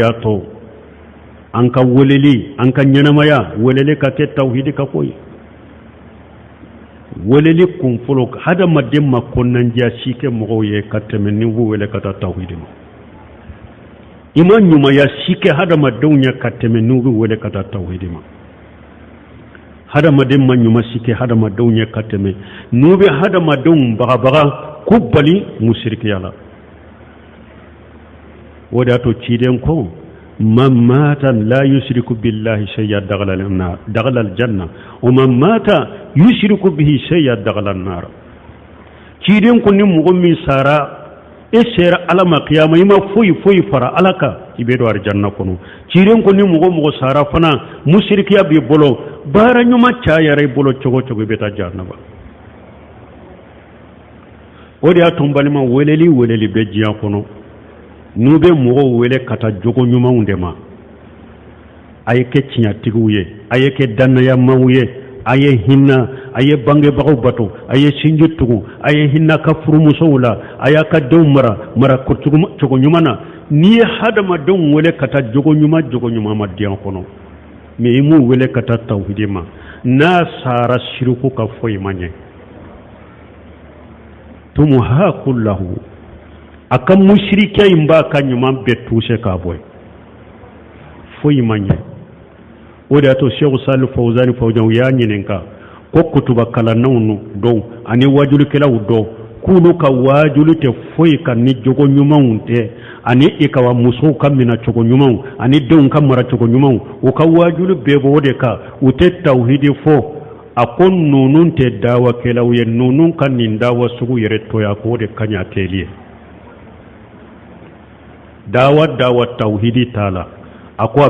yato an ka weleli an ka ɲɛnamaya weleli ka kɛ tawhidi ka koyi weleli kun fɔlɔ hadamaden ma kɔnɔnandiya si kɛ mɔgɔw ye ka tɛmɛ ni b'u wele ka taa tawhidi ma i ma ɲumanya si kɛ hadamadenw ye ka tɛmɛ n'u bɛ wele ka taa tawhidi ma hadamaden ma ɲuman si kɛ hadamadenw ye ka tɛmɛ n'u bɛ hadamadenw bagabaga ko bali musirikiya la o de y'a to ciden ko man mata la yushriku billahi shay'an daghala aljanna wa man mata yushriku bihi shay'an daghala an-nar ciden ko ni mɔgɔ min sara e sera ala ma qiyama ima foyi fara alaka ibe do arjanna kono ciden ko ni mɔgɔ sara fana mushrikiya bi bolo bara nyuma cayare bolo cogo be ta jahannaba o de y'a to balima weleli be jiya kono n'u bɛ mɔgɔw wele ka taa jogo ɲumanw de ma a ye kɛ tiɲɛtigiw ye a ye kɛ dannayamaw ye a ye hinna a ye bangebagaw bato a ye sinji tugu a ye hinna ka furumusow la a y'a ka denw mara cogo ɲuman na n'i ye hadamadenw wele ka taa jogo ɲuman ma diyan kɔnɔ mais i m'u wele ka taa tawhidi ma n'a sara shiriku ka foyi ma ɲɛ tumuhaku lahu aka mushrika in ba ka ɲuman bɛɛ tuse k'a bɔ foyi ma ɲɛ o de y'a to Sheikh Salih Fawzan u y'a ɲininka ko kutuba kalannanw dɔw ani wajulikɛlaw dɔw k'olu ka wajuli tɛ foyi kan ni jogo ɲumanw tɛ ani i ka musow ka mina cogo ɲumanw ani denw ka mara cogo ɲumanw u ka wajuli bɛɛ bɔ o de kan u tɛ tawhidi fɔ a ko ninnu tɛ dawakɛlaw ye ninnu ka nin dawa sugu yɛrɛ toya ko o de ka ɲi a kɛli ye dawa tawhidi tala ako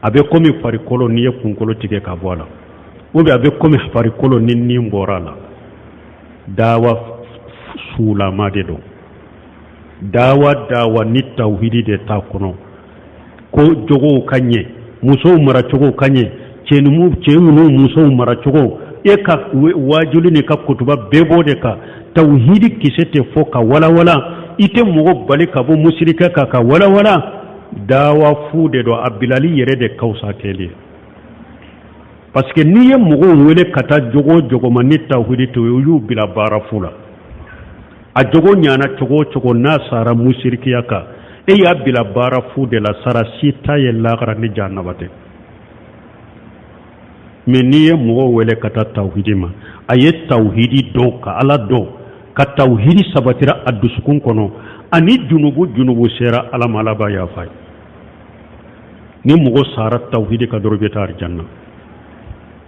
abe komi farikolo ni ye kunkolo tigɛ ka bɔ a la ou bien abe komi farikolo ni bɔra a la dawa sulama de don dawa ni tawhidi de ta kɔnɔ ko jogow ka ɲɛ musow mara cogo ka ɲɛ cɛ ninnu musow mara cogo e ka wajuli ni ka kutuba bɛɛ b'o de kan tawhidi kisɛ tɛ fɔ ka walawala ite mɔgɔ bali ka bɔ musirika ka walawala dawa fu de do a bilali yɛrɛ de kawusa kɛli parce que n'i ye mɔgɔw wele ka taa jogo ma ni tawhidi to u y'u bila baara fu la a jogo ɲana cogo n'a sara musirikiya kan e y'a bila baara fu de la sara si ta ye lakara ni jahannaba tɛ mais n'i ye mɔgɔw wele ka taa tawhidi ma a ye tawhidi dɔn ka ala dɔn ka tawhidi sabatira a dusukun kɔnɔ ani junubu sera ala ma ala b'a yafa ye ni mɔgɔ sara tawhidi ka dɔrɔn bɛ taa arjanna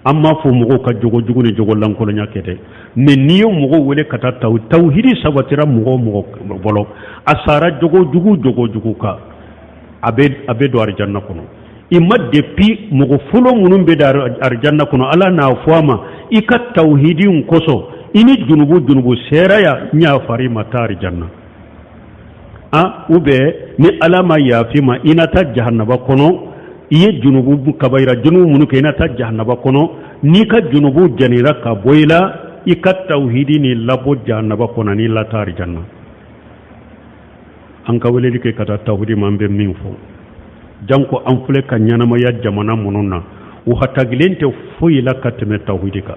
an m'a fɔ mɔgɔw ka jogo jugu ni jogo lankolonya kɛ dɛ mais n'i ye mɔgɔw wele ka taa tawhidi sabatira mɔgɔ bɔlɔ a sara jogo jugu kan a bɛ don arjanna kɔnɔ i ma depuis mɔgɔ fɔlɔ minnu bɛ don arjanna kɔnɔ ala n'a fɔ a ma i ka tawhidi kosɔn ini junubu seraya nya fari matari janna ube ni alama yafi ma inata jahannaba kono iye junubu kabaira junubu munuke inata jahannaba kono ni ka junubu janira ka boila ika tawhidi ni labo jahannaba kono ni latari janna an ka weleli ke kata tawhidi mambe min fo janko an fule ka nyanama ya jamana mununa u hatagilente foyi la kateme tawhidi ka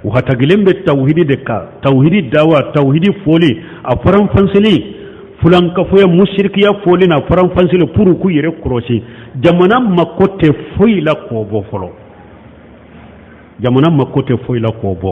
uhatagilen bɛ tawhidi de ka tawhidi dawa tawhidi foli a faran fansili fulan kafoya mushrikiya foli na faran fansili pour ku yɛrɛ kɔlɔsi jamana mako tɛ foyi la k'o bɔ fɔlɔ jamana mako tɛ foyi la k'o bɔ